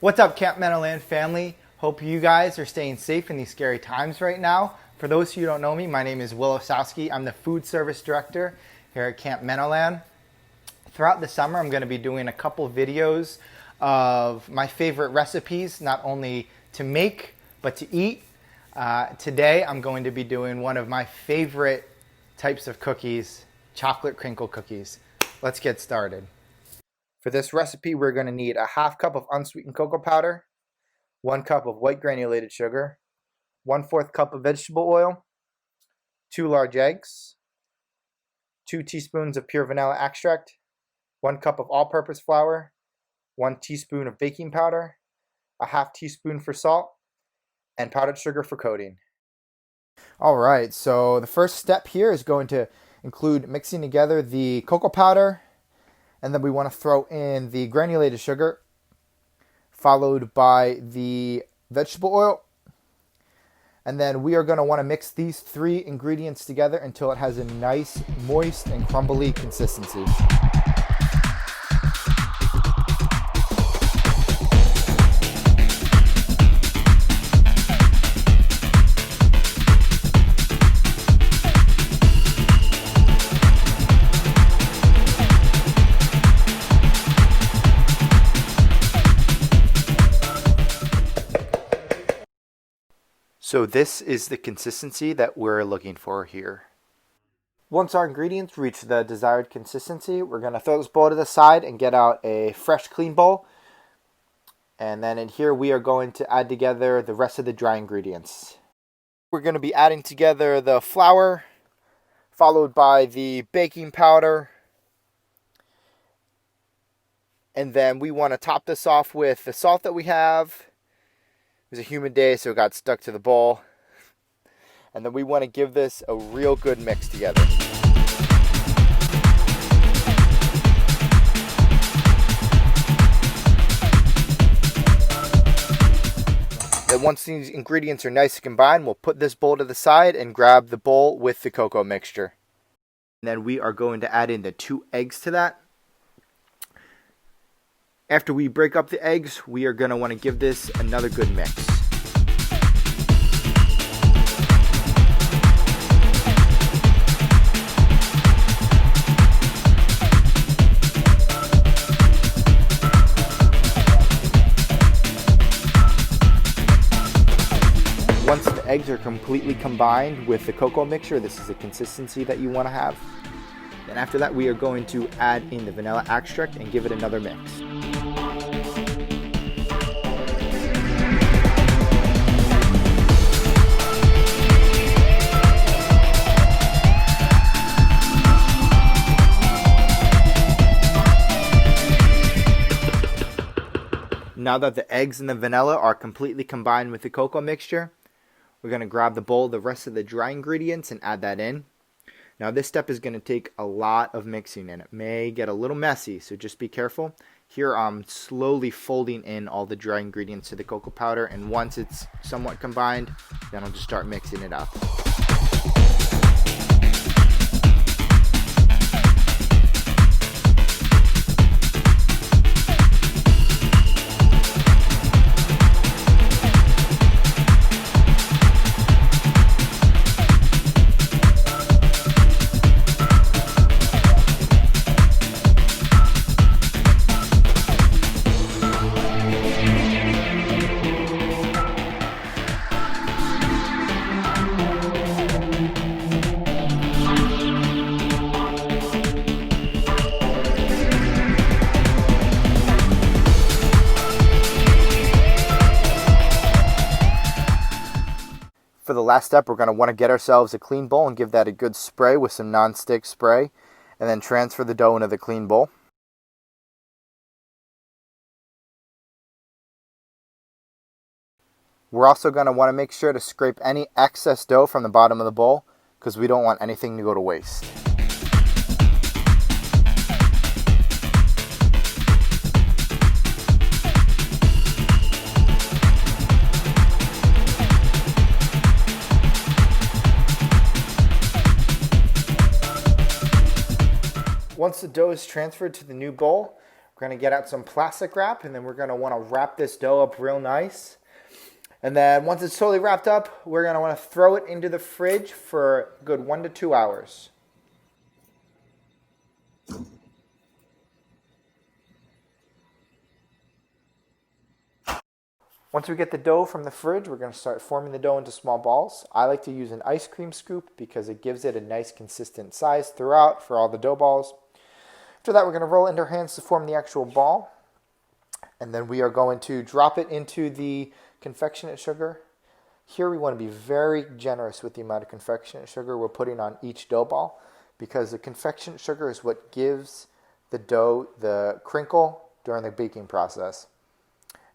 What's up, Camp Men-O-Lan family? Hope you guys are staying safe in these scary times right now. For those of you who don't know me, my name is Will Osowski. I'm the food service director here at Camp Men-O-Lan. Throughout the summer, I'm going to be doing a couple videos of my favorite recipes, not only to make, but to eat. Today, I'm going to be doing one of my favorite types of cookies, chocolate crinkle cookies. Let's get started. For this recipe, we're going to need a half cup of unsweetened cocoa powder, 1 cup of white granulated sugar, 1/4 cup of vegetable oil, 2 large eggs, 2 teaspoons of pure vanilla extract, 1 cup of all-purpose flour, 1 teaspoon of baking powder, a half teaspoon for salt, and powdered sugar for coating. All right, so the first step here is going to include mixing together the cocoa powder, and then we want to throw in the granulated sugar, followed by the vegetable oil. And then we are going to want to mix these 3 ingredients together until it has a nice, moist, and crumbly consistency. So this is the consistency that we're looking for here. Once our ingredients reach the desired consistency, we're going to throw this bowl to the side and get out a fresh, clean bowl. And then in here, we are going to add together the rest of the dry ingredients. We're going to be adding together the flour, followed by the baking powder. And then we want to top this off with the salt that we have. It was a humid day, so it got stuck to the bowl. And then we want to give this a real good mix together. Then once these ingredients are nice and combined, we'll put this bowl to the side and grab the bowl with the cocoa mixture. And then we are going to add in the 2 eggs to that. After we break up the eggs, we are going to want to give this another good mix. Once the eggs are completely combined with the cocoa mixture, this is the consistency that you want to have. Then after that, we are going to add in the vanilla extract and give it another mix. Now that the eggs and the vanilla are completely combined with the cocoa mixture, we're going to grab the bowl, the rest of the dry ingredients, and add that in. Now this step is going to take a lot of mixing and it may get a little messy, so just be careful. Here I'm slowly folding in all the dry ingredients to the cocoa powder, and once it's somewhat combined, then I'll just start mixing it up. For the last step, we're going to want to get ourselves a clean bowl and give that a good spray with some non-stick spray, and then transfer the dough into the clean bowl. We're also going to want to make sure to scrape any excess dough from the bottom of the bowl, because we don't want anything to go to waste. Once the dough is transferred to the new bowl, We're going to get out some plastic wrap, and then we're going to want to wrap this dough up real nice. And then once it's totally wrapped up, we're going to want to throw it into the fridge for a good 1 to 2 hours. Once we get the dough from the fridge, we're going to start forming the dough into small balls. I like to use an ice cream scoop because it gives it a nice consistent size throughout for all the dough balls. After that, we're going to roll it into our hands to form the actual ball. And then we are going to drop it into the confectionate sugar. Here we want to be very generous with the amount of confectionate sugar we're putting on each dough ball, because the confectionate sugar is what gives the dough the crinkle during the baking process.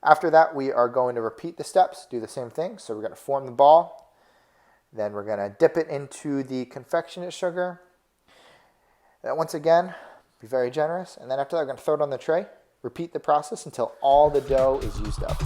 After that, we are going to repeat the steps, do the same thing. So we're going to form the ball, then we're going to dip it into the confectionate sugar. Then once again, be very generous, and then after that, we're going to throw it on the tray. Repeat the process until all the dough is used up.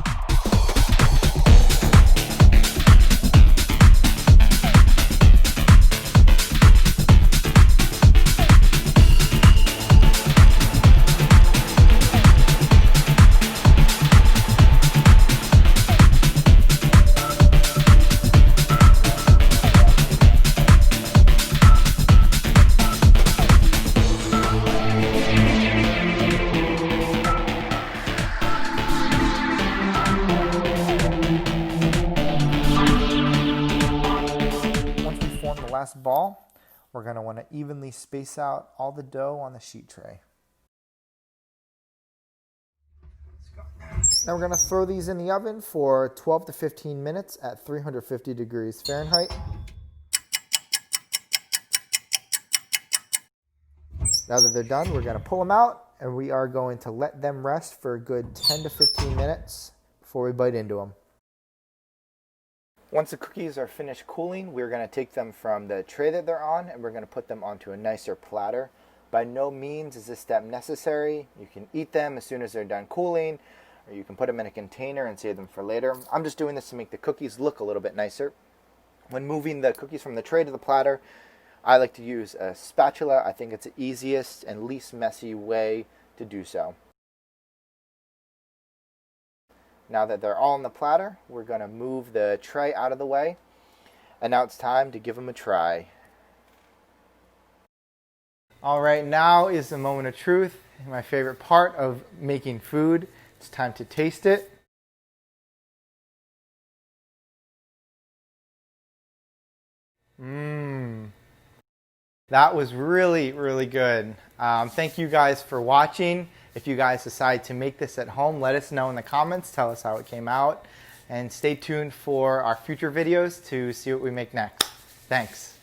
Last ball, we're going to want to evenly space out all the dough on the sheet tray. Now we're going to throw these in the oven for 12 to 15 minutes at 350 degrees Fahrenheit. Now that they're done, we're going to pull them out, and we are going to let them rest for a good 10 to 15 minutes before we bite into them. Once the cookies are finished cooling, we're going to take them from the tray that they're on, and we're going to put them onto a nicer platter. By no means is this step necessary. You can eat them as soon as they're done cooling, or you can put them in a container and save them for later. I'm just doing this to make the cookies look a little bit nicer. When moving the cookies from the tray to the platter, I like to use a spatula. I think it's the easiest and least messy way to do so. Now that they're all on the platter, we're going to move the tray out of the way. And now it's time to give them a try. All right, now is the moment of truth. My favorite part of making food. It's time to taste it. That was really, really good. Thank you guys for watching. If you guys decide to make this at home, let us know in the comments. Tell us how it came out. And stay tuned for our future videos to see what we make next. Thanks.